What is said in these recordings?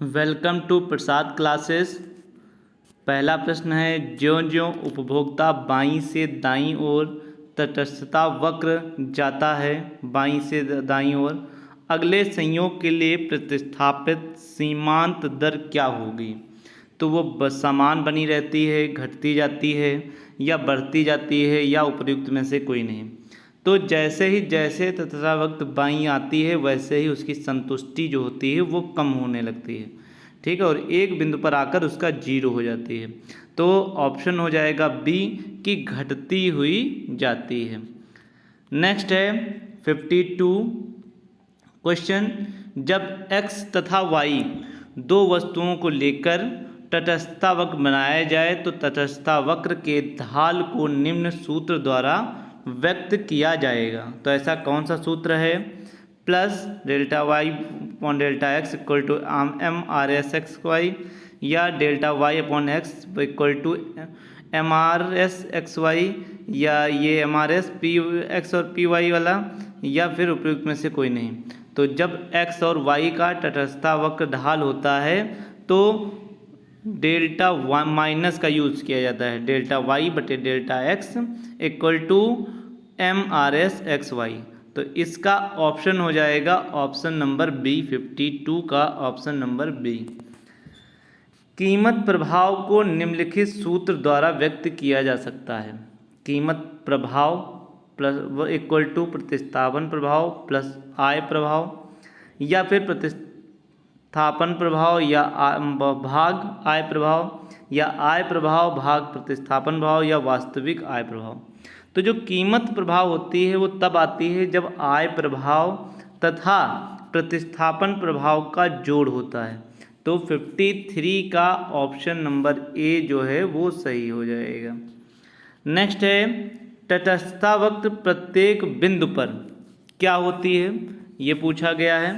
Welcome to Prasad classes. पहला प्रश्न है, ज्यों ज्यों उपभोक्ता बाईं से दाईं ओर तटस्थता वक्र जाता है, बाईं से दाईं ओर अगले संयोग के लिए प्रतिस्थापित सीमांत दर क्या होगी? तो वो समान बनी रहती है, घटती जाती है या बढ़ती जाती है या उपर्युक्त में से कोई नहीं। तो जैसे तटस्था वक्त बाईं आती है वैसे ही उसकी संतुष्टि जो होती है वो कम होने लगती है, ठीक है, और एक बिंदु पर आकर उसका जीरो हो जाती है। तो ऑप्शन हो जाएगा बी कि घटती हुई जाती है। नेक्स्ट है 52 क्वेश्चन, जब x तथा y दो वस्तुओं को लेकर तटस्थता वक्र बनाया जाए तो तटस्थता वक्र के ढाल को निम्न सूत्र द्वारा व्यक्त किया जाएगा। तो ऐसा कौन सा सूत्र है? Plus delta y upon delta x equal to M R S x y, या delta y upon x equal to M R S x y, या ये m are s p x और पी वाई वाला, या फिर उपयुक्त में से कोई नहीं। तो जब x और y का तटस्थता वक्र ढाल होता है तो डेल्टा माइनस का यूज किया जाता है, डेल्टा वाई बटे delta x equal to M R S x Y. तो इसका ऑप्शन हो जाएगा ऑप्शन नंबर बी, 52 का ऑप्शन नंबर बी। कीमत प्रभाव को निम्नलिखित सूत्र द्वारा व्यक्त किया जा सकता है। कीमत प्रभाव प्लस इक्वल टू प्रतिस्थापन प्रभाव प्लस आय प्रभाव, या फिर प्रतिस्थापन प्रभाव या भाग आय प्रभाव, या आय प्रभाव भाग प्रतिस्थापन प्रभाव, या वास्तविक आय प्रभाव। तो जो कीमत प्रभाव होती है वो तब आती है जब आय प्रभाव तथा प्रतिस्थापन प्रभाव का जोड़ होता है। तो 53 का ऑप्शन नंबर ए जो है वो सही हो जाएगा। नेक्स्ट है, तटस्थता वक्र प्रत्येक बिंदु पर क्या होती है, ये पूछा गया है।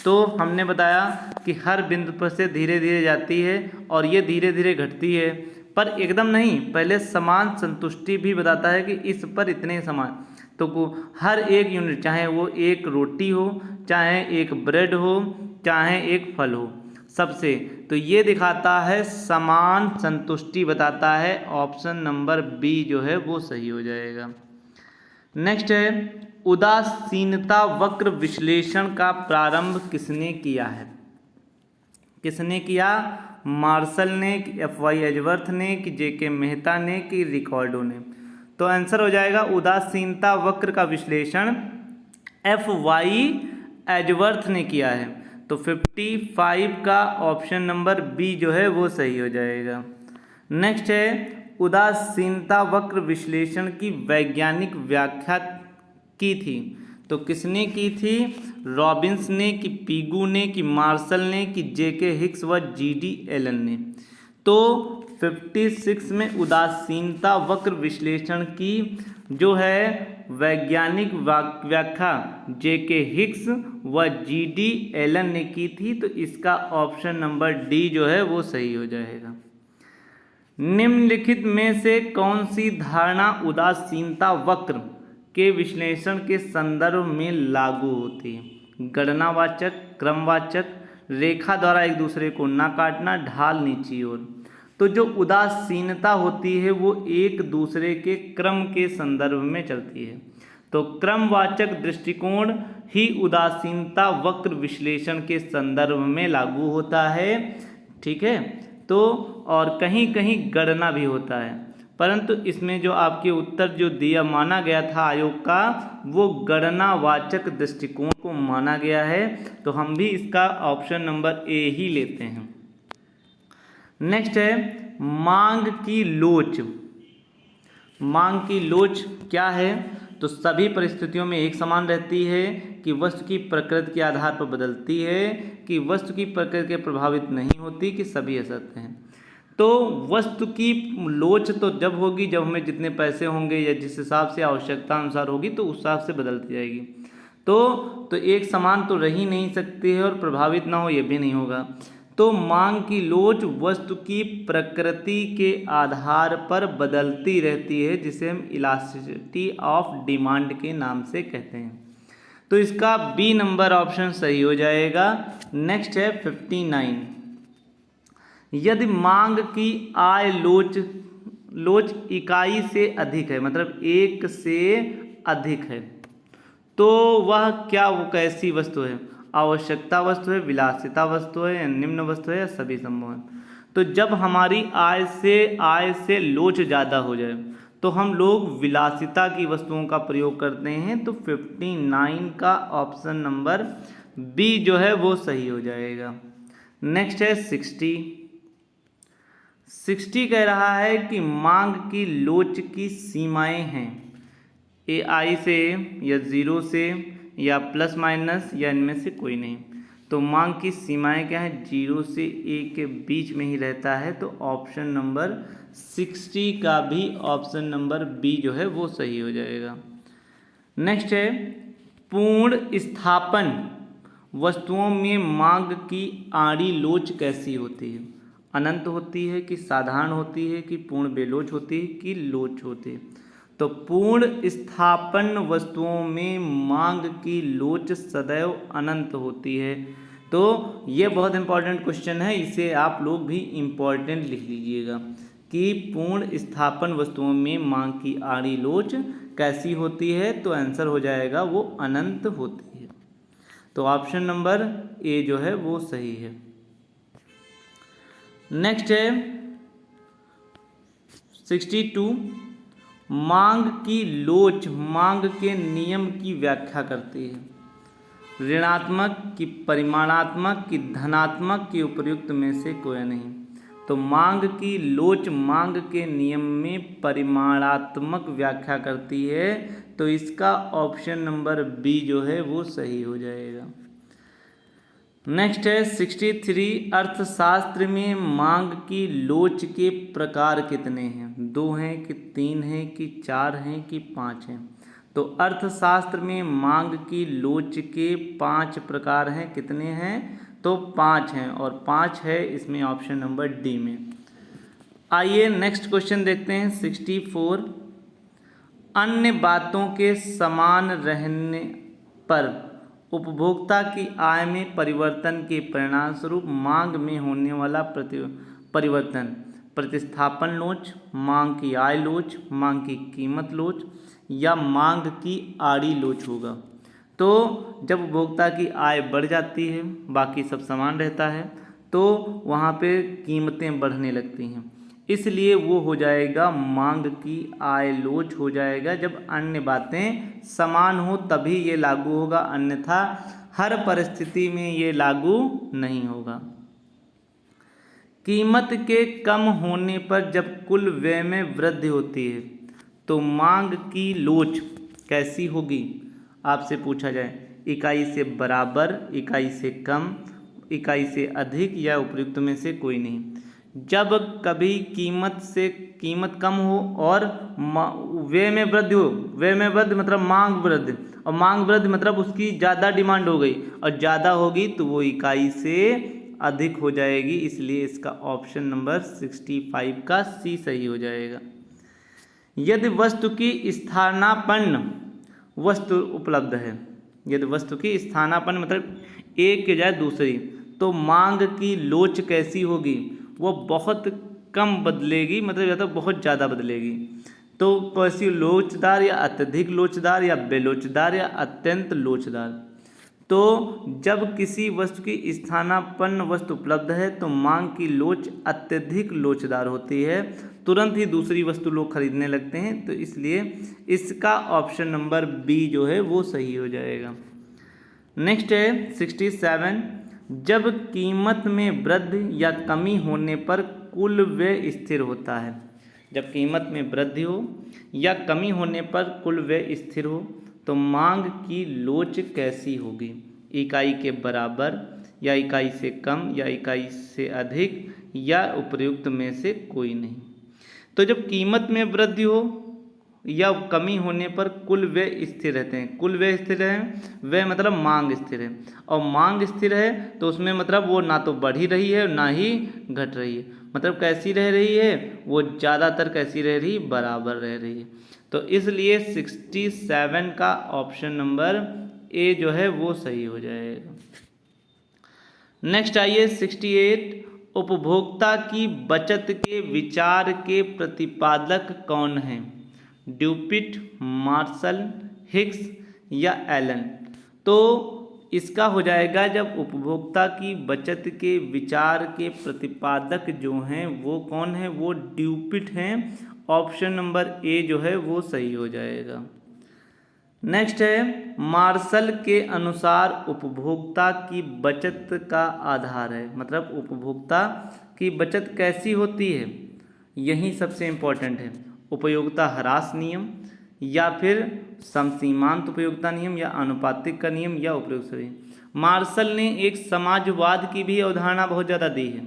तो हमने बताया कि हर बिंदु पर से धीरे धीरे जाती है और ये धीरे धीरे घटती है, पर एकदम नहीं, पहले समान संतुष्टि भी बताता है कि इस पर इतने समान। तो हर एक यूनिट, चाहे वो एक रोटी हो, चाहे एक ब्रेड हो, चाहे एक फल हो, सबसे, तो ये दिखाता है समान संतुष्टि बताता है। ऑप्शन नंबर बी जो है वो सही हो जाएगा। नेक्स्ट है, उदासीनता वक्र विश्लेषण का प्रारंभ किसने किया है? किसने किया? मार्शल ने, कि एफ वाई एजवर्थ ने, कि जेके मेहता ने, कि रिकॉर्डो ने। तो आंसर हो जाएगा उदासीनता वक्र का विश्लेषण एफ वाई एजवर्थ ने किया है। तो 55 का ऑप्शन नंबर बी जो है वो सही हो जाएगा। नेक्स्ट है, उदासीनता वक्र विश्लेषण की वैज्ञानिक व्याख्या की थी। तो किसने की थी? रॉबिन्स ने, कि पीगू ने, कि मार्शल ने, कि जेके हिक्स व जीडी एलन ने। तो 56 में उदासीनता वक्र विश्लेषण की जो है वैज्ञानिक व्याख्या जेके हिक्स व जीडी एलन ने की थी। तो इसका ऑप्शन नंबर डी जो है वो सही हो जाएगा। निम्नलिखित में से कौन सी धारणा उदासीनता वक्र के विश्लेषण के संदर्भ में लागू होती है? गणनावाचक, क्रमवाचक, रेखा द्वारा एक दूसरे को ना काटना, ढाल नीची ओर। तो जो उदासीनता होती है वो एक दूसरे के क्रम के संदर्भ में चलती है। तो क्रमवाचक दृष्टिकोण ही उदासीनता वक्र विश्लेषण के संदर्भ में लागू होता है, ठीक है। तो और कहीं कहीं गणना भी होता है, परंतु इसमें जो आपके उत्तर जो दिया माना गया था आयोग का, वो गणनावाचक दृष्टिकोण को माना गया है। तो हम भी इसका ऑप्शन नंबर ए ही लेते हैं। नेक्स्ट है, मांग की लोच। मांग की लोच क्या है? तो सभी परिस्थितियों में एक समान रहती है, कि वस्तु की प्रकृति के आधार पर बदलती है, कि वस्तु की प्रकृति के प्रभावित नहीं होती, कि सभी असत्य हैं। तो वस्तु की लोच तो जब होगी जब हमें जितने पैसे होंगे या जिस हिसाब से आवश्यकता अनुसार होगी तो उस हिसाब से बदलती जाएगी। तो एक समान तो रह ही नहीं सकती है और प्रभावित ना हो ये भी नहीं होगा। तो मांग की लोच वस्तु की प्रकृति के आधार पर बदलती रहती है, जिसे हम इलास्टिसिटी ऑफ डिमांड के नाम से कहते हैं। तो इसका बी नंबर ऑप्शन सही हो जाएगा। नेक्स्ट है 59 यदि मांग की आय लोच इकाई से अधिक है, मतलब एक से अधिक है, तो वह क्या, वो कैसी वस्तु है? आवश्यकता वस्तु है, विलासिता वस्तु है, या निम्न वस्तु है, या सभी संभव है। तो जब हमारी आय से लोच ज़्यादा हो जाए तो हम लोग विलासिता की वस्तुओं का प्रयोग करते हैं। तो 59 का ऑप्शन नंबर बी जो है वो सही हो जाएगा। नेक्स्ट है 60 कह रहा है कि मांग की लोच की सीमाएं हैं ए आई से, या ज़ीरो से, या प्लस माइनस, या इनमें से कोई नहीं। तो मांग की सीमाएं क्या है? 0 से ए के बीच में ही रहता है। तो ऑप्शन नंबर 60 का भी ऑप्शन नंबर बी जो है वो सही हो जाएगा। नेक्स्ट है पूर्ण स्थापन वस्तुओं में मांग की आड़ी लोच कैसी होती है? अनंत होती है कि साधारण होती है कि पूर्ण बेलोच होती है कि लोच होती है? तो पूर्ण स्थापन वस्तुओं में मांग की लोच सदैव अनंत होती है। तो ये बहुत इंपॉर्टेंट क्वेश्चन है, इसे आप लोग भी इम्पॉर्टेंट लिख लीजिएगा कि पूर्ण स्थापन वस्तुओं में मांग की आड़ी लोच कैसी होती है? तो आंसर हो जाएगा वो अनंत होती है। तो ऑप्शन नंबर ए जो है वो सही है। नेक्स्ट है 62, मांग की लोच मांग के नियम की व्याख्या करती है। ऋणात्मक कि परिमाणात्मक कि धनात्मक कि उपर्युक्त में से कोई नहीं। तो मांग की लोच मांग के नियम में परिमाणात्मक व्याख्या करती है। तो इसका ऑप्शन नंबर बी जो है वो सही हो जाएगा। नेक्स्ट है 63, अर्थशास्त्र में मांग की लोच के प्रकार कितने हैं? 2 हैं कि 3 हैं कि 4 हैं कि 5 हैं? तो अर्थशास्त्र में मांग की लोच के 5 प्रकार हैं। कितने हैं? तो 5 हैं, और 5 है इसमें ऑप्शन नंबर डी में। आइए नेक्स्ट क्वेश्चन देखते हैं 64, अन्य बातों के समान रहने पर उपभोक्ता की आय में परिवर्तन के परिणामस्वरूप मांग में होने वाला परिवर्तन प्रतिस्थापन लोच, मांग की आय लोच, मांग की कीमत लोच, या मांग की आड़ी लोच होगा। तो जब उपभोक्ता की आय बढ़ जाती है, बाकी सब समान रहता है, तो वहाँ पे कीमतें बढ़ने लगती हैं, इसलिए वो हो जाएगा मांग की आय लोच हो जाएगा। जब अन्य बातें समान हो तभी ये लागू होगा, अन्यथा हर परिस्थिति में ये लागू नहीं होगा। कीमत के कम होने पर जब कुल व्यय में वृद्धि होती है तो मांग की लोच कैसी होगी? आपसे पूछा जाए, इकाई से बराबर, इकाई से कम, इकाई से अधिक, या उपयुक्त में से कोई नहीं। जब कभी कीमत कम हो और व्यय में वृद्धि हो, व्यय में वृद्धि मतलब मांग वृद्धि, और मांग वृद्धि मतलब उसकी ज़्यादा डिमांड हो गई, और ज़्यादा होगी तो वो इकाई से अधिक हो जाएगी। इसलिए इसका ऑप्शन नंबर 65 का सी सही हो जाएगा। यदि वस्तु की स्थानापन्न वस्तु उपलब्ध है, यदि वस्तु की स्थानापन्न मतलब एक के जाए दूसरी, तो मांग की लोच कैसी होगी? वो बहुत कम बदलेगी, मतलब या तो बहुत ज़्यादा बदलेगी। तो कैसी? लोचदार, या अत्यधिक लोचदार, या बेलोचदार, या अत्यंत लोचदार। तो जब किसी वस्तु की स्थानापन्न वस्तु उपलब्ध है तो मांग की लोच अत्यधिक लोचदार होती है, तुरंत ही दूसरी वस्तु लोग खरीदने लगते हैं। तो इसलिए इसका ऑप्शन नंबर बी जो है वो सही हो जाएगा। नेक्स्ट है 67, जब कीमत में वृद्धि या कमी होने पर कुल व्यय स्थिर होता है। जब कीमत में वृद्धि हो या कमी होने पर कुल व्यय स्थिर हो तो मांग की लोच कैसी होगी? इकाई के बराबर, या इकाई से कम, या इकाई से अधिक, या उपयुक्त में से कोई नहीं। तो जब कीमत में वृद्धि हो या कमी होने पर कुल व्यय स्थिर रहते हैं। कुल व्यय स्थिर है, व्यय मतलब मांग स्थिर है, और मांग स्थिर है तो उसमें मतलब वो ना तो बढ़ ही रही है ना ही घट रही है। मतलब कैसी रह रही है? वो ज़्यादातर कैसी रह रही? बराबर रह रही है। तो इसलिए 67 का ऑप्शन नंबर ए जो है वो सही हो जाएगा। नेक्स्ट आइए 68, उपभोक्ता की बचत के विचार के प्रतिपादक कौन हैं? ड्यूपिट, मार्शल, हिक्स या एलन? तो इसका हो जाएगा, जब उपभोक्ता की बचत के विचार के प्रतिपादक जो हैं वो कौन है, वो ड्यूपिट हैं। ऑप्शन नंबर ए जो है वो सही हो जाएगा। नेक्स्ट है, मार्शल के अनुसार उपभोक्ता की बचत का आधार है, मतलब उपभोक्ता की बचत कैसी होती है, यही सबसे इम्पोर्टेंट है। उपयोगिता ह्रास नियम, या फिर समसीमांत उपयोगिता नियम, या आनुपातिक का नियम, या उपयुक्त सभी। मार्शल ने एक समाजवाद की भी अवधारणा बहुत ज़्यादा दी है।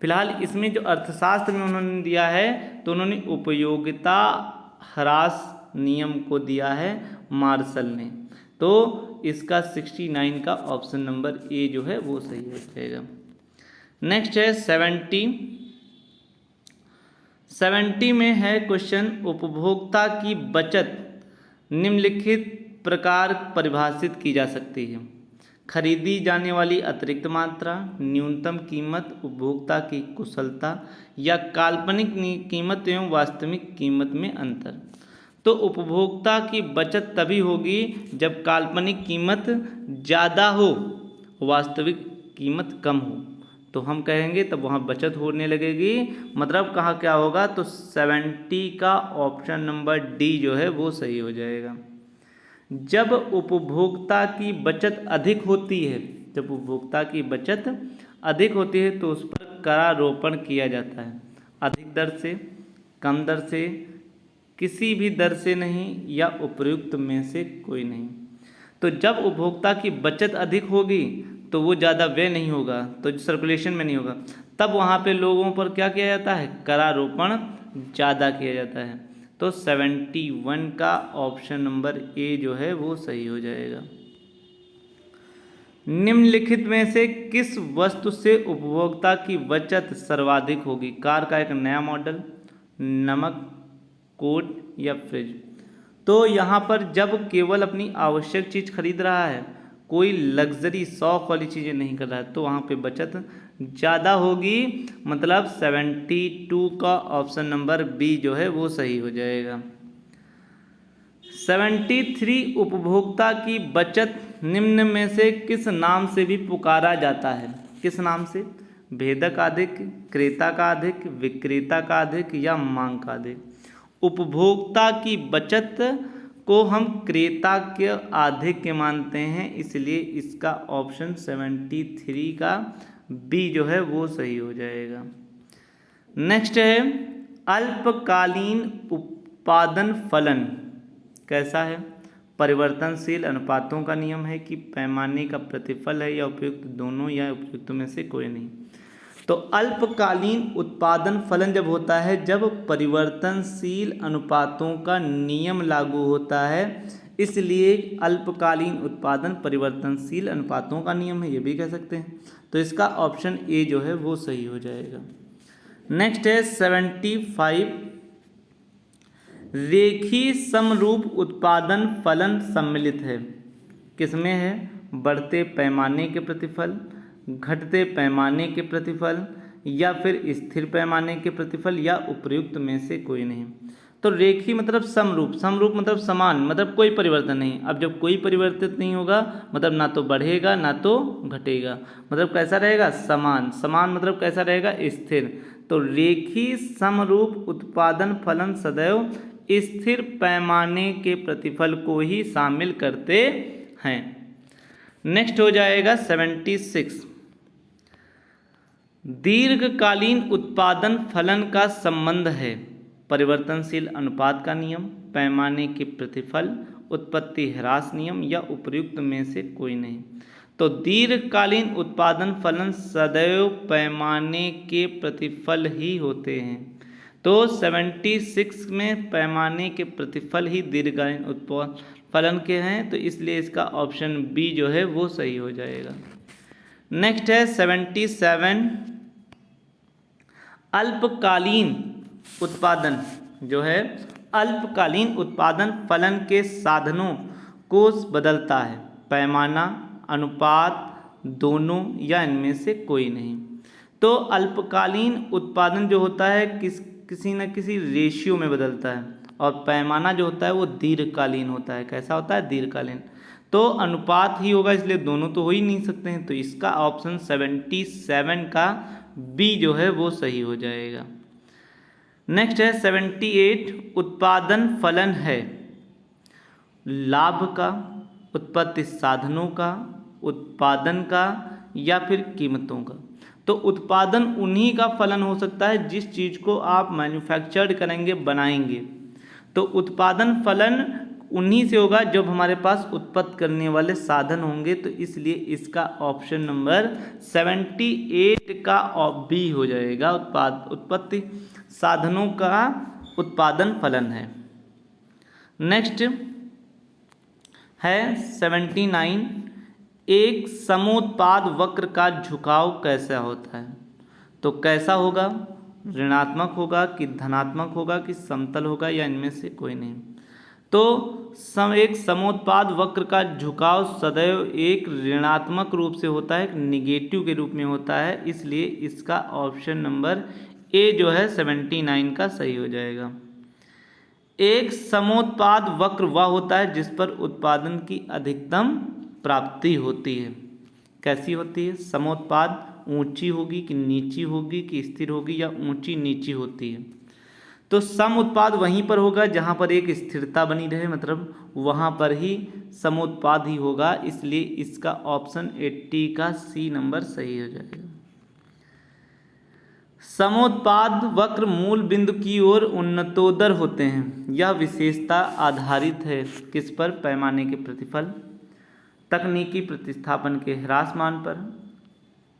फिलहाल इसमें जो अर्थशास्त्र में उन्होंने दिया है, तो उन्होंने उपयोगिता ह्रास नियम को दिया है मार्शल ने। तो इसका 69 का ऑप्शन नंबर ए जो है वो सही हो जाएगा। नेक्स्ट है 70 में है क्वेश्चन, उपभोक्ता की बचत निम्नलिखित प्रकार परिभाषित की जा सकती है। खरीदी जाने वाली अतिरिक्त मात्रा, न्यूनतम कीमत, उपभोक्ता की कुशलता, या काल्पनिक कीमत एवं वास्तविक कीमत में अंतर। तो उपभोक्ता की बचत तभी होगी जब काल्पनिक कीमत ज़्यादा हो, वास्तविक कीमत कम हो, तो हम कहेंगे तब वहाँ बचत होने लगेगी। मतलब कहाँ क्या होगा, तो 70 का ऑप्शन नंबर डी जो है वो सही हो जाएगा। जब उपभोक्ता की बचत अधिक होती है, जब उपभोक्ता की बचत अधिक होती है तो उस पर करारोपण किया जाता है। अधिक दर से, कम दर से, किसी भी दर से नहीं, या उपयुक्त में से कोई नहीं। तो जब उपभोक्ता की बचत अधिक होगी तो वो ज़्यादा व्यय नहीं होगा, तो सर्कुलेशन में नहीं होगा, तब वहाँ पे लोगों पर क्या किया जाता है, करारोपण ज़्यादा किया जाता है। तो 71 का ऑप्शन नंबर ए जो है वो सही हो जाएगा। निम्नलिखित में से किस वस्तु से उपभोक्ता की बचत सर्वाधिक होगी? कार का एक नया मॉडल, नमक, कोट, या फ्रिज। तो यहाँ पर जब केवल अपनी आवश्यक चीज़ खरीद रहा है, कोई लग्जरी शौक वाली चीज़ें नहीं कर रहा है, तो वहाँ पे बचत ज़्यादा होगी। मतलब 72 का ऑप्शन नंबर बी जो है वो सही हो जाएगा। 73 उपभोक्ता की बचत निम्न में से किस नाम से भी पुकारा जाता है? किस नाम से? भेदक अधिक, क्रेता का अधिक, विक्रेता का अधिक, या मांग का अधिक। उपभोक्ता की बचत को हम क्रेता के आधिक्य मानते हैं, इसलिए इसका ऑप्शन 73 का बी जो है वो सही हो जाएगा। नेक्स्ट है, अल्पकालीन उत्पादन फलन कैसा है? परिवर्तनशील अनुपातों का नियम है कि पैमाने का प्रतिफल है, या उपयुक्त दोनों, या उपयुक्त में से कोई नहीं। तो अल्पकालीन उत्पादन फलन जब होता है जब परिवर्तनशील अनुपातों का नियम लागू होता है, इसलिए अल्पकालीन उत्पादन परिवर्तनशील अनुपातों का नियम है, ये भी कह सकते हैं। तो इसका ऑप्शन ए जो है वो सही हो जाएगा। नेक्स्ट है 75, रेखीय समरूप उत्पादन फलन सम्मिलित है। किसमें है? बढ़ते पैमाने के प्रतिफल, घटते पैमाने के प्रतिफल, या फिर स्थिर पैमाने के प्रतिफल, या उपयुक्त में से कोई नहीं। तो रेखीय मतलब समरूप, समरूप मतलब समान, मतलब कोई परिवर्तन नहीं। अब जब कोई परिवर्तित नहीं होगा मतलब ना तो बढ़ेगा ना तो घटेगा, मतलब कैसा रहेगा? समान। समान मतलब कैसा रहेगा? स्थिर। तो रेखीय समरूप उत्पादन फलन सदैव स्थिर पैमाने के प्रतिफल को ही शामिल करते हैं। नेक्स्ट हो जाएगा 76, दीर्घकालीन उत्पादन फलन का संबंध है परिवर्तनशील अनुपात का नियम, पैमाने के प्रतिफल, उत्पत्ति ह्रास नियम, या उपयुक्त में से कोई नहीं। तो दीर्घकालीन उत्पादन फलन सदैव पैमाने के प्रतिफल ही होते हैं। तो 76 में पैमाने के प्रतिफल ही दीर्घकालीन उत्पादन फलन के हैं, तो इसलिए इसका ऑप्शन बी जो है वो सही हो जाएगा। नेक्स्ट है 77, अल्पकालीन उत्पादन जो है अल्पकालीन उत्पादन फलन के साधनों को बदलता है, पैमाना, अनुपात, दोनों, या इनमें से कोई नहीं। तो अल्पकालीन उत्पादन जो होता है किसी न किसी रेशियो में बदलता है, और पैमाना जो होता है वो दीर्घकालीन होता है। कैसा होता है? दीर्घकालीन। तो अनुपात ही होगा, इसलिए दोनों तो हो ही नहीं सकते हैं। तो इसका ऑप्शन 77 का बी जो है वो सही हो जाएगा। नेक्स्ट है 78, उत्पादन फलन है लाभ का, उत्पत्ति साधनों का, उत्पादन का, या फिर कीमतों का। तो उत्पादन उन्हीं का फलन हो सकता है जिस चीज़ को आप मैन्युफैक्चर्ड करेंगे, बनाएंगे। तो उत्पादन फलन उन्हीं से होगा जब हमारे पास उत्पत्ति करने वाले साधन होंगे। तो इसलिए इसका ऑप्शन नंबर 78 का बी हो जाएगा। उत्पत्ति साधनों का उत्पादन फलन है। नेक्स्ट है 79, एक समोत्पाद वक्र का झुकाव कैसा होता है? तो कैसा होगा? ऋणात्मक होगा कि धनात्मक होगा कि समतल होगा, या इनमें से कोई नहीं। तो एक समोत्पाद वक्र का झुकाव सदैव एक ऋणात्मक रूप से होता है, एक निगेटिव के रूप में होता है। इसलिए इसका ऑप्शन नंबर ए जो है 79 का सही हो जाएगा। एक समोत्पाद वक्र वह होता है जिस पर उत्पादन की अधिकतम प्राप्ति होती है। कैसी होती है? समोत्पाद ऊंची होगी कि नीची होगी कि स्थिर होगी, या ऊंची नीची होती है। तो सम उत्पाद वहीं पर होगा जहां पर एक स्थिरता बनी रहे, मतलब वहां पर ही समोत्पाद ही होगा। इसलिए इसका ऑप्शन 80 का सी नंबर सही हो जाएगा। समोत्पाद वक्र मूल बिंदु की ओर उन्नतोदर होते हैं। यह विशेषता आधारित है किस पर? पैमाने के प्रतिफल, तकनीकी प्रतिस्थापन के ह्रासमान पर,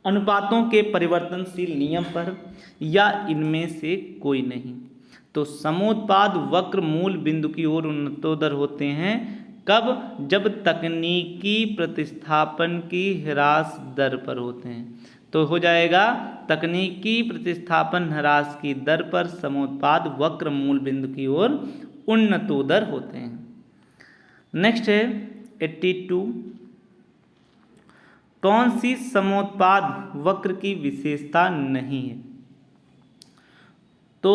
अनुपातों के परिवर्तनशील नियम पर, या इनमें से कोई नहीं। तो समोत्पाद वक्र मूल बिंदु की ओर उन्नतोदर होते हैं कब? जब तकनीकी प्रतिस्थापन की ह्रास दर पर होते हैं। तो हो जाएगा तकनीकी प्रतिस्थापन ह्रास की दर पर समोत्पाद वक्र मूल बिंदु की ओर उन्नतोदर होते हैं। नेक्स्ट है 82, कौन सी समोत्पाद वक्र की विशेषता नहीं है? तो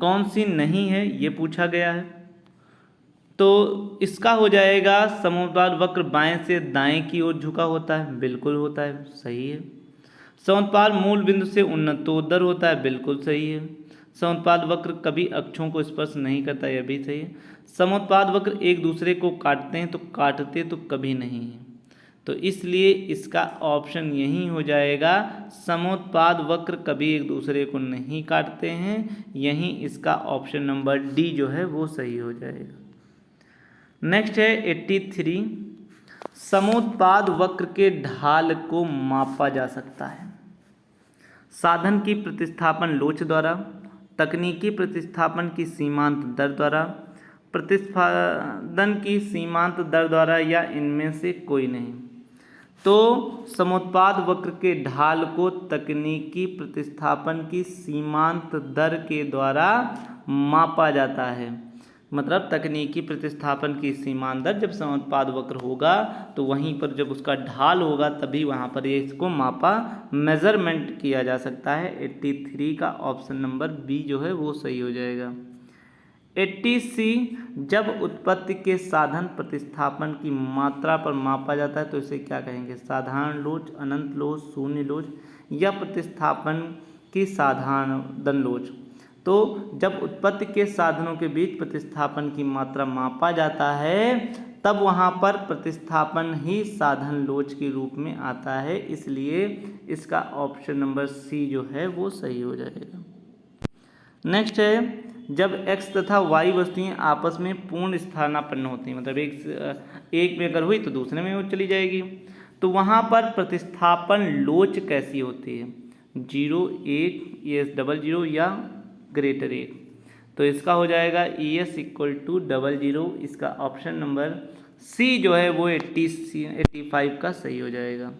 कौन सी नहीं है ये पूछा गया है। तो इसका हो जाएगा समोत्पाद वक्र बाएं से दाएं की ओर झुका होता है। बिल्कुल होता है, सही है। समोत्पाद मूल बिंदु से उन्नतोदर होता है। बिल्कुल सही है। समोत्पाद वक्र कभी अक्षों को स्पर्श नहीं करता, यह भी सही है। समोत्पाद वक्र एक दूसरे को काटते हैं, तो काटते तो कभी नहीं है। तो इसलिए इसका ऑप्शन यही हो जाएगा, समोत्पाद वक्र कभी एक दूसरे को नहीं काटते हैं। यही इसका ऑप्शन नंबर डी जो है वो सही हो जाएगा। नेक्स्ट है 83, समोत्पाद वक्र के ढाल को मापा जा सकता है साधन की प्रतिस्थापन लोच द्वारा, तकनीकी प्रतिस्थापन की सीमांत दर द्वारा, प्रतिस्पादन की सीमांत दर द्वारा, या इनमें से कोई नहीं। तो समोत्पाद वक्र के ढाल को तकनीकी प्रतिस्थापन की सीमांत दर के द्वारा मापा जाता है। मतलब तकनीकी प्रतिस्थापन की सीमांत दर जब समोत्पाद वक्र होगा तो वहीं पर जब उसका ढाल होगा तभी वहाँ पर ये इसको मापा, मेजरमेंट किया जा सकता है। 83 का ऑप्शन नंबर बी जो है वो सही हो जाएगा। 80C, जब उत्पत्ति के साधन प्रतिस्थापन की मात्रा पर मापा जाता है तो इसे क्या कहेंगे? साधारण लोच, अनंत लोच, शून्य लोच, या प्रतिस्थापन की साधारण लोच। तो जब उत्पत्ति के साधनों के बीच प्रतिस्थापन की मात्रा मापा जाता है तब वहाँ पर प्रतिस्थापन ही साधन लोच के रूप में आता है। इसलिए इसका ऑप्शन नंबर सी जो है वो सही हो जाएगा। नेक्स्ट है, जब x तथा y वस्तुएं आपस में पूर्ण स्थानापन्न होती हैं, मतलब एक में अगर हुई तो दूसरे में वो चली जाएगी, तो वहाँ पर प्रतिस्थापन लोच कैसी होती है? 0, 1, ES डबल 0 या ग्रेटर 1। तो इसका हो जाएगा ES इक्वल टू 00। इसका ऑप्शन नंबर सी जो है वो 85 का सही हो जाएगा।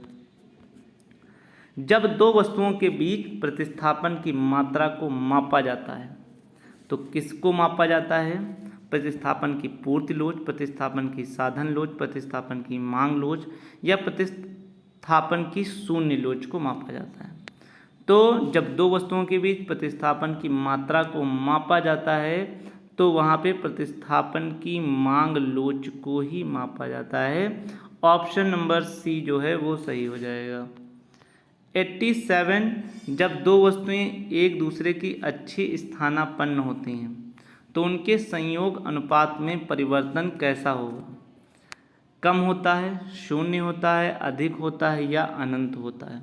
जब दो वस्तुओं के बीच प्रतिस्थापन की मात्रा को मापा जाता है तो किसको मापा जाता है? प्रतिस्थापन की पूर्ति लोच, प्रतिस्थापन की साधन लोच, प्रतिस्थापन की मांग लोच, या प्रतिस्थापन की शून्य लोच को मापा जाता है। तो जब दो वस्तुओं के बीच प्रतिस्थापन की मात्रा को मापा जाता है तो वहाँ पे प्रतिस्थापन की मांग लोच को ही मापा जाता है। ऑप्शन नंबर सी जो है वो सही हो जाएगा। 87 जब दो वस्तुएं एक दूसरे की अच्छी स्थानापन्न होती हैं तो उनके संयोग अनुपात में परिवर्तन कैसा होगा? कम होता है, शून्य होता है, अधिक होता है या अनंत होता है?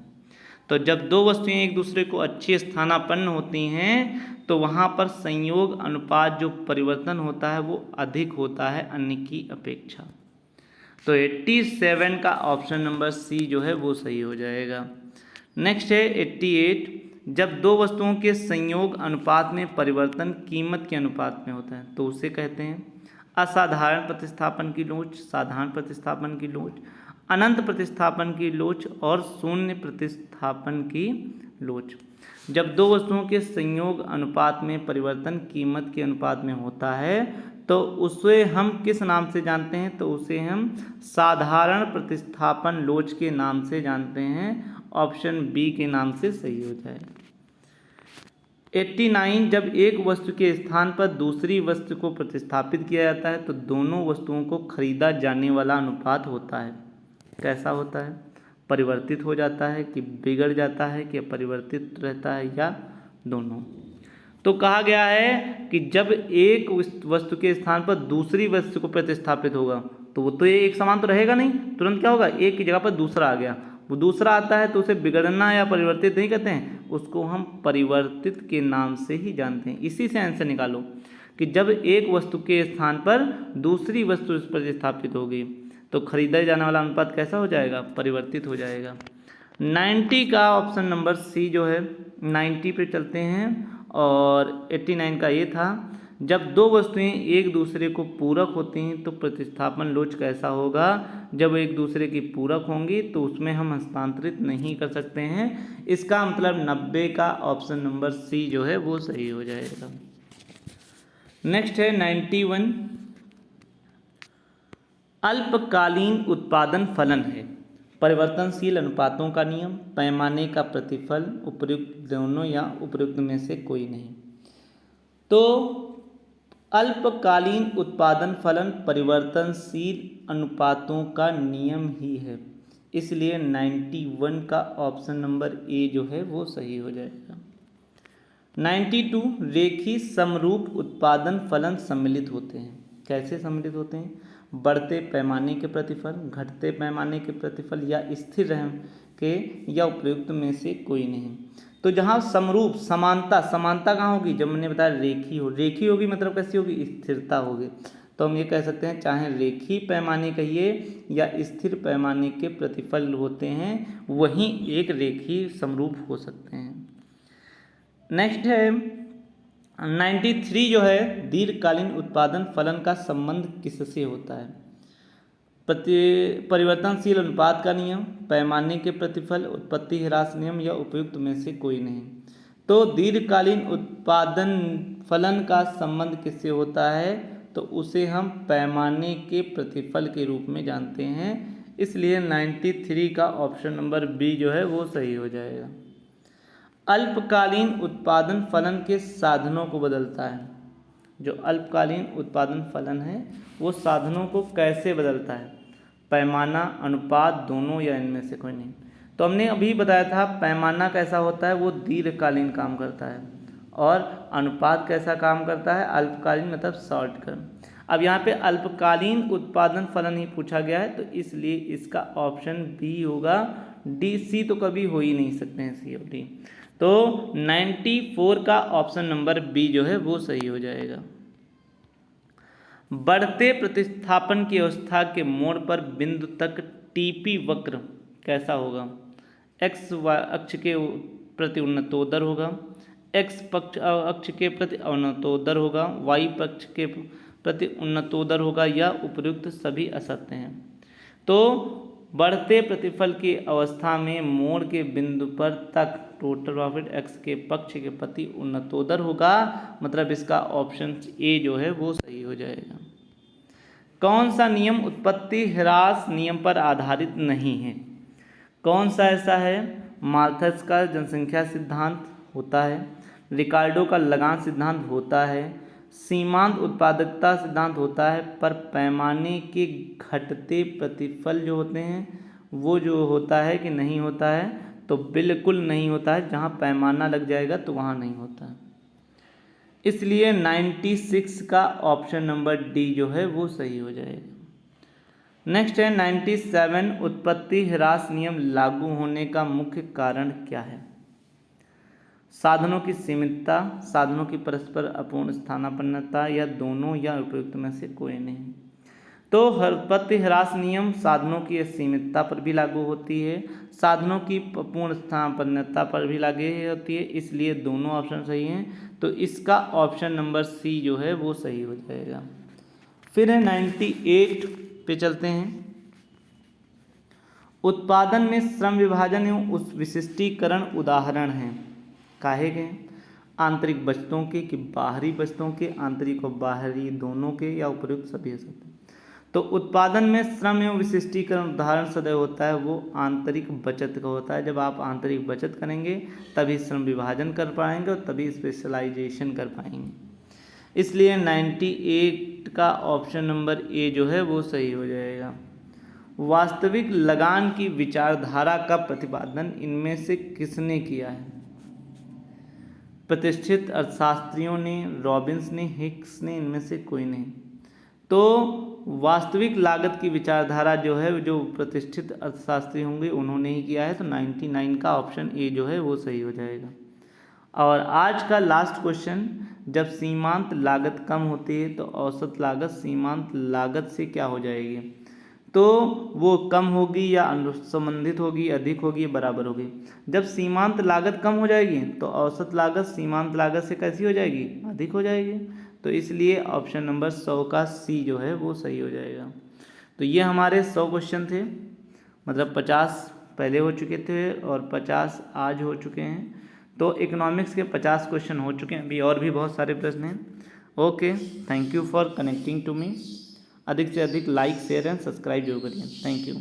तो जब दो वस्तुएं एक दूसरे को अच्छी स्थानापन्न होती हैं तो वहाँ पर संयोग अनुपात जो परिवर्तन होता है वो अधिक होता है अन्य की अपेक्षा। तो 87 का ऑप्शन नंबर सी जो है वो सही हो जाएगा। नेक्स्ट है 88 जब दो वस्तुओं के संयोग अनुपात में परिवर्तन कीमत के अनुपात में होता है तो उसे कहते हैं असाधारण प्रतिस्थापन की लोच, साधारण प्रतिस्थापन की लोच, अनंत प्रतिस्थापन की लोच और शून्य प्रतिस्थापन की लोच। जब दो वस्तुओं के संयोग अनुपात में परिवर्तन कीमत के अनुपात में होता है तो उसे हम किस नाम से जानते हैं? तो उसे हम साधारण प्रतिस्थापन लोच के नाम से जानते हैं। ऑप्शन बी के नाम से सही हो जाए। 89 जब एक वस्तु के स्थान पर दूसरी वस्तु को प्रतिस्थापित किया जाता है तो दोनों वस्तुओं को खरीदा जाने वाला अनुपात होता है। कैसा होता है? परिवर्तित हो जाता है कि बिगड़ जाता है कि अपरिवर्तित रहता है या दोनों? तो कहा गया है कि जब एक वस्तु के स्थान पर दूसरी वस्तु को प्रतिस्थापित होगा तो वो तो एक समान तो रहेगा नहीं, तुरंत क्या होगा? एक की जगह पर दूसरा आ गया, वो दूसरा आता है तो उसे बिगड़ना या परिवर्तित नहीं कहते हैं, उसको हम परिवर्तित के नाम से ही जानते हैं। इसी से आंसर निकालो कि जब एक वस्तु के स्थान पर दूसरी वस्तु प्रतिस्थापित होगी तो खरीदा जाने वाला अनुपात कैसा हो जाएगा? परिवर्तित हो जाएगा। 90 का ऑप्शन नंबर सी जो है 90 पे चलते हैं और 89 का ये था जब दो वस्तुएं एक दूसरे को पूरक होती हैं तो प्रतिस्थापन लोच कैसा होगा? जब एक दूसरे की पूरक होंगी तो उसमें हम हस्तांतरित नहीं कर सकते हैं। इसका मतलब 90 का ऑप्शन नंबर सी जो है वो सही हो जाएगा। नेक्स्ट है 91 अल्पकालीन उत्पादन फलन है परिवर्तनशील अनुपातों का नियम, पैमाने का प्रतिफल, उपयुक्त दोनों या उपयुक्त में से कोई नहीं। तो अल्पकालीन उत्पादन फलन परिवर्तनशील अनुपातों का नियम ही है, इसलिए 91 का ऑप्शन नंबर ए जो है वो सही हो जाएगा। 92 रेखीय समरूप उत्पादन फलन सम्मिलित होते हैं। कैसे सम्मिलित होते हैं? बढ़ते पैमाने के प्रतिफल, घटते पैमाने के प्रतिफल या स्थिर रहन के या उपयुक्त में से कोई नहीं। तो जहाँ समरूप समानता कहाँ होगी? जब मैंने बताया रेखी होगी मतलब कैसी होगी? स्थिरता होगी। तो हम ये कह सकते हैं चाहे रेखीय पैमाने कहिए या स्थिर पैमाने के प्रतिफल होते हैं वहीं एक रेखीय समरूप हो सकते हैं। नेक्स्ट है 93 जो है दीर्घकालीन उत्पादन फलन का संबंध किससे होता है? परिवर्तनशील अनुपात का नियम, पैमाने के प्रतिफल, उत्पत्ति ह्रास नियम या उपयुक्त में से कोई नहीं। तो दीर्घकालीन उत्पादन फलन का संबंध किससे होता है? तो उसे हम पैमाने के प्रतिफल के रूप में जानते हैं, इसलिए 93 का ऑप्शन नंबर बी जो है वो सही हो जाएगा। अल्पकालीन उत्पादन फलन के साधनों को बदलता है। जो अल्पकालीन उत्पादन फलन है वो साधनों को कैसे बदलता है? पैमाना, अनुपात, दोनों या इनमें से कोई नहीं। तो हमने अभी बताया था पैमाना कैसा होता है? वो दीर्घकालीन काम करता है और अनुपात कैसा काम करता है? अल्पकालीन मतलब शॉर्ट टर्म। अब यहाँ पे अल्पकालीन उत्पादन फलन ही पूछा गया है तो इसलिए इसका ऑप्शन बी होगा। डी सी तो कभी हो ही नहीं सकते हैं, सी और डी। तो 94 का ऑप्शन नंबर बी जो है वो सही हो जाएगा। बढ़ते प्रतिस्थापन की अवस्था के मोड़ पर बिंदु तक टीपी वक्र कैसा होगा? एक्स अक्ष के प्रति उन्नतोदर होगा, एक्स पक्ष अक्ष के प्रति अवनतोदर होगा, वाई पक्ष के प्रति उन्नतोदर होगा या उपयुक्त सभी असत्य हैं। तो बढ़ते प्रतिफल की अवस्था में मोड़ के बिंदु पर तक टोटल प्रॉफिट एक्स के पक्ष के प्रति उन्नतोदर होगा, मतलब इसका ऑप्शन ए जो है वो सही हो जाएगा। कौन सा नियम उत्पत्ति ह्रास नियम पर आधारित नहीं है? कौन सा ऐसा है? माल्थस का जनसंख्या सिद्धांत होता है, रिकार्डो का लगान सिद्धांत होता है, सीमांत उत्पादकता सिद्धांत होता है, पर पैमाने के घटते प्रतिफल जो होते हैं वो जो होता है कि नहीं होता है, तो बिल्कुल नहीं होता है। जहाँ पैमाना लग जाएगा तो वहाँ नहीं होता है। इसलिए 96 का ऑप्शन नंबर डी जो है वो सही हो जाएगा। नेक्स्ट है 97, उत्पत्ति ह्रास नियम लागू होने का मुख्य कारण क्या है? साधनों की सीमितता, साधनों की परस्पर अपूर्ण स्थानापन्नता, या दोनों, या उपयुक्त में से कोई नहीं। तो उत्पत्ति ह्रास नियम साधनों की असीमितता पर भी लागू होती है, साधनों की अपूर्ण स्थानापन्नता पर भी लागू होती है, इसलिए दोनों ऑप्शन सही हैं। तो इसका ऑप्शन नंबर सी जो है वो सही हो जाएगा। फिर है 98 पे चलते हैं। उत्पादन में श्रम विभाजन एवं उस विशिष्टीकरण उदाहरण हैं काहे के? आंतरिक बचतों के कि बाहरी बचतों के, आंतरिक और बाहरी दोनों के, या उपयुक्त सभी हो सकते हैं। तो उत्पादन में श्रम एवं विशिष्टीकरण उदाहरण सदैव होता है वो आंतरिक बचत का होता है। जब आप आंतरिक बचत करेंगे तभी श्रम विभाजन कर पाएंगे और तभी स्पेशलाइजेशन कर पाएंगे। इसलिए 98 का ऑप्शन नंबर ए जो है वो सही हो जाएगा। वास्तविक लगान की विचारधारा का प्रतिपादन इनमें से किसने किया है? प्रतिष्ठित अर्थशास्त्रियों ने, रॉबिन्स ने, हिक्स ने, इनमें से कोई नहीं। तो वास्तविक लागत की विचारधारा जो है जो प्रतिष्ठित अर्थशास्त्री होंगे उन्होंने ही किया है। तो 99 का ऑप्शन ए जो है वो सही हो जाएगा। और आज का लास्ट क्वेश्चन, जब सीमांत लागत कम होती है तो औसत लागत सीमांत लागत से क्या हो जाएगी? तो वो कम होगी या अनुसंबंधित होगी, अधिक होगी, बराबर होगी। जब सीमांत लागत कम हो जाएगी तो औसत लागत सीमांत लागत से कैसी हो जाएगी? अधिक हो जाएगी। तो इसलिए ऑप्शन नंबर 100 का सी जो है वो सही हो जाएगा। तो ये हमारे 100 क्वेश्चन थे, मतलब 50 पहले हो चुके थे और 50 आज हो चुके हैं। तो इकोनॉमिक्स के 50 क्वेश्चन हो चुके हैं, अभी और भी बहुत सारे प्रश्न हैं। Okay, thank you for connecting to me. अधिक से अधिक लाइक, शेयर एंड सब्सक्राइब जरूर करिए। Thank you.